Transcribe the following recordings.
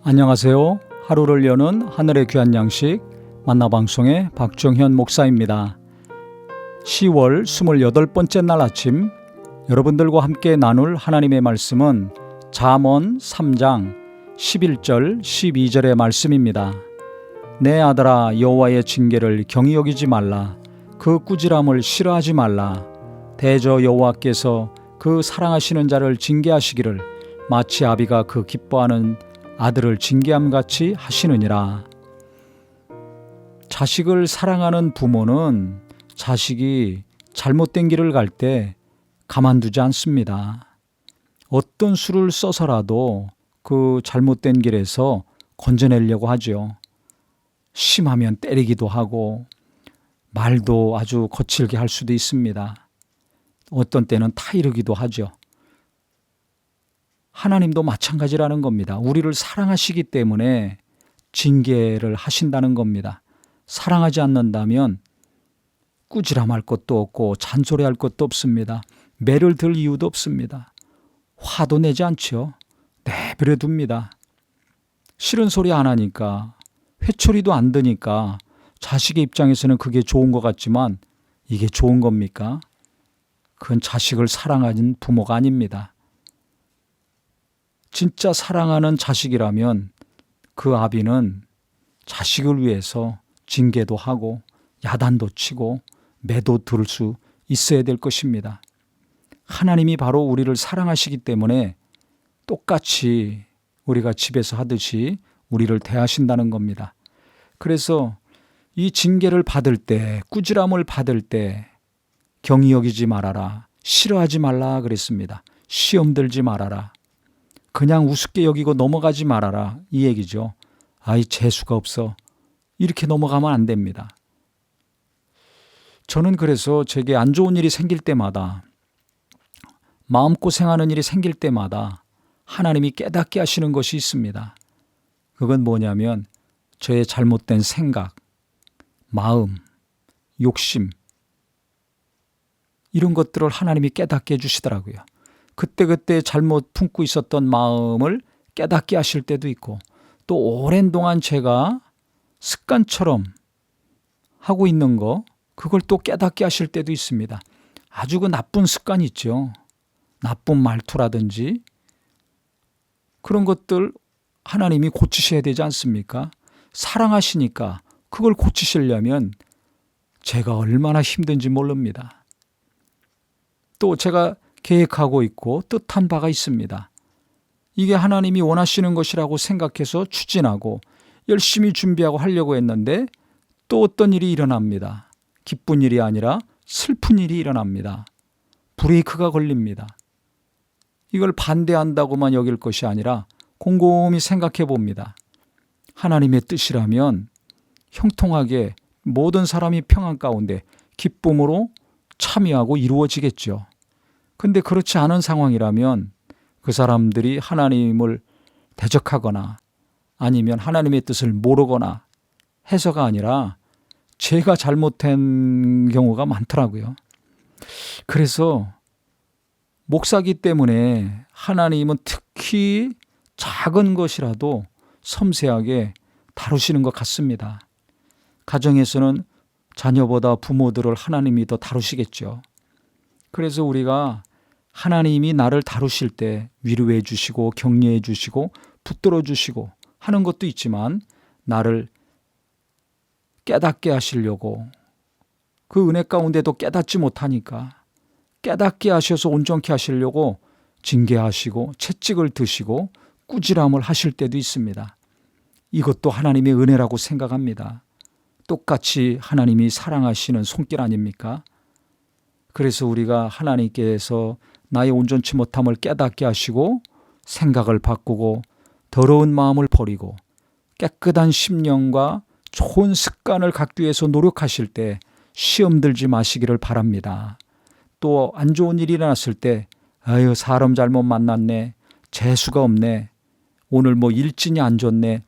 안녕하세요. 하루를 여는 하늘의 귀한 양식 만나방송의 박정현 목사입니다. 10월 28번째 날 아침 여러분들과 함께 나눌 하나님의 말씀은 잠언 3장 11절 12절의 말씀입니다. 내 아들아, 여호와의 징계를 경히 여기지 말라. 그 꾸지람을 싫어하지 말라. 대저 여호와께서 그 사랑하시는 자를 징계하시기를 마치 아비가 그 기뻐하는 아들을 징계함같이 하시느니라. 자식을 사랑하는 부모는 자식이 잘못된 길을 갈 때 가만두지 않습니다. 어떤 수를 써서라도 그 잘못된 길에서 건져내려고 하죠. 심하면 때리기도 하고 말도 아주 거칠게 할 수도 있습니다. 어떤 때는 타이르기도 하죠. 하나님도 마찬가지라는 겁니다. 우리를 사랑하시기 때문에 징계를 하신다는 겁니다. 사랑하지 않는다면 꾸지람할 것도 없고 잔소리할 것도 없습니다. 매를 들 이유도 없습니다. 화도 내지 않죠. 내버려 둡니다. 싫은 소리 안 하니까, 회초리도 안 드니까 자식의 입장에서는 그게 좋은 것 같지만 이게 좋은 겁니까? 그건 자식을 사랑하는 부모가 아닙니다. 진짜 사랑하는 자식이라면 그 아비는 자식을 위해서 징계도 하고 야단도 치고 매도 들 수 있어야 될 것입니다. 하나님이 바로 우리를 사랑하시기 때문에 똑같이 우리가 집에서 하듯이 우리를 대하신다는 겁니다. 그래서 이 징계를 받을 때, 꾸지람을 받을 때 경히 여기지 말아라. 싫어하지 말라 그랬습니다. 시험 들지 말아라. 그냥 우습게 여기고 넘어가지 말아라, 이 얘기죠. 아이, 재수가 없어. 이렇게 넘어가면 안 됩니다. 저는 그래서 제게 안 좋은 일이 생길 때마다, 마음고생하는 일이 생길 때마다 하나님이 깨닫게 하시는 것이 있습니다. 그건 뭐냐면 저의 잘못된 생각, 마음, 욕심, 이런 것들을 하나님이 깨닫게 해주시더라고요. 그때그때 잘못 품고 있었던 마음을 깨닫게 하실 때도 있고, 또 오랜 동안 제가 습관처럼 하고 있는 거, 그걸 또 깨닫게 하실 때도 있습니다. 아주 그 나쁜 습관 있죠. 나쁜 말투라든지 그런 것들 하나님이 고치셔야 되지 않습니까? 사랑하시니까 그걸 고치시려면 제가 얼마나 힘든지 모릅니다. 또 제가 계획하고 있고 뜻한 바가 있습니다. 이게 하나님이 원하시는 것이라고 생각해서 추진하고 열심히 준비하고 하려고 했는데 또 어떤 일이 일어납니다. 기쁜 일이 아니라 슬픈 일이 일어납니다. 브레이크가 걸립니다. 이걸 반대한다고만 여길 것이 아니라 곰곰이 생각해 봅니다. 하나님의 뜻이라면 형통하게 모든 사람이 평안 가운데 기쁨으로 참여하고 이루어지겠죠. 근데 그렇지 않은 상황이라면 그 사람들이 하나님을 대적하거나 아니면 하나님의 뜻을 모르거나 해서가 아니라 제가 잘못된 경우가 많더라고요. 그래서 목사기 때문에 하나님은 특히 작은 것이라도 섬세하게 다루시는 것 같습니다. 가정에서는 자녀보다 부모들을 하나님이 더 다루시겠죠. 그래서 우리가 하나님이 나를 다루실 때 위로해 주시고 격려해 주시고 붙들어 주시고 하는 것도 있지만 나를 깨닫게 하시려고 그 은혜 가운데도 깨닫지 못하니까 깨닫게 하셔서 온전케 하시려고 징계하시고 채찍을 드시고 꾸지람을 하실 때도 있습니다. 이것도 하나님의 은혜라고 생각합니다. 똑같이 하나님이 사랑하시는 손길 아닙니까? 그래서 우리가 하나님께서 나의 온전치 못함을 깨닫게 하시고 생각을 바꾸고 더러운 마음을 버리고 깨끗한 심령과 좋은 습관을 갖기 위해서 노력하실 때 시험 들지 마시기를 바랍니다. 또 안 좋은 일이 일어났을 때 아유, 사람 잘못 만났네, 재수가 없네, 오늘 뭐 일진이 안 좋네,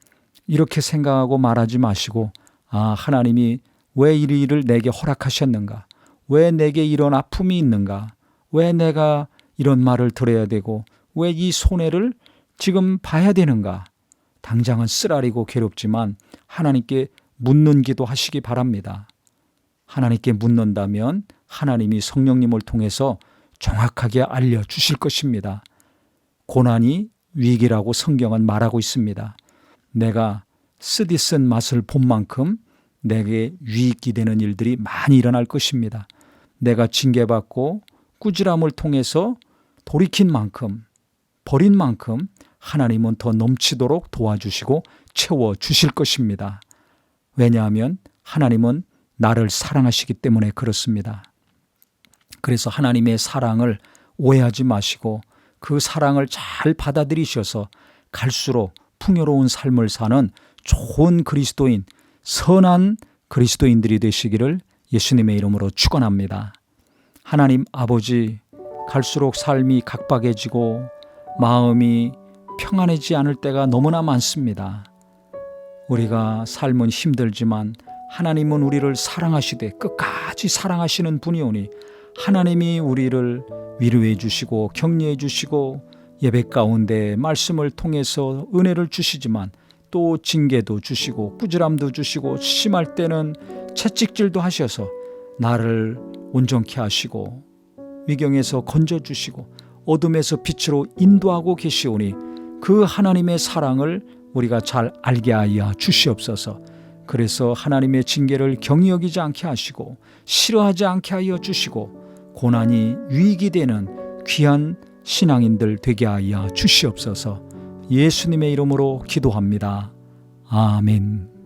이렇게 생각하고 말하지 마시고 하나님이 왜 이 일을 내게 허락하셨는가, 왜 내게 이런 아픔이 있는가, 왜 내가 이런 말을 들어야 되고 왜 이 손해를 지금 봐야 되는가, 당장은 쓰라리고 괴롭지만 하나님께 묻는 기도 하시기 바랍니다. 하나님께 묻는다면 하나님이 성령님을 통해서 정확하게 알려주실 것입니다. 고난이 위기라고 성경은 말하고 있습니다. 내가 쓰디쓴 맛을 본 만큼 내게 유익이 되는 일들이 많이 일어날 것입니다. 내가 징계받고 꾸지람을 통해서 돌이킨 만큼, 버린 만큼 하나님은 더 넘치도록 도와주시고 채워주실 것입니다. 왜냐하면 하나님은 나를 사랑하시기 때문에 그렇습니다. 그래서 하나님의 사랑을 오해하지 마시고 그 사랑을 잘 받아들이셔서 갈수록 풍요로운 삶을 사는 좋은 그리스도인, 선한 그리스도인들이 되시기를 예수님의 이름으로 축원합니다. 하나님 아버지, 갈수록 삶이 각박해지고 마음이 평안해지지 않을 때가 너무나 많습니다. 우리가 삶은 힘들지만 하나님은 우리를 사랑하시되 끝까지 사랑하시는 분이오니 하나님이 우리를 위로해 주시고 격려해 주시고 예배 가운데 말씀을 통해서 은혜를 주시지만 또 징계도 주시고 꾸지람도 주시고 심할 때는 채찍질도 하셔서 나를 온전케 하시고 위경에서 건져주시고 어둠에서 빛으로 인도하고 계시오니 그 하나님의 사랑을 우리가 잘 알게 하여 주시옵소서. 그래서 하나님의 징계를 경히 여기지 않게 하시고 싫어하지 않게 하여 주시고 고난이 유익이 되는 귀한 신앙인들 되게 하여 주시옵소서. 예수님의 이름으로 기도합니다. 아멘.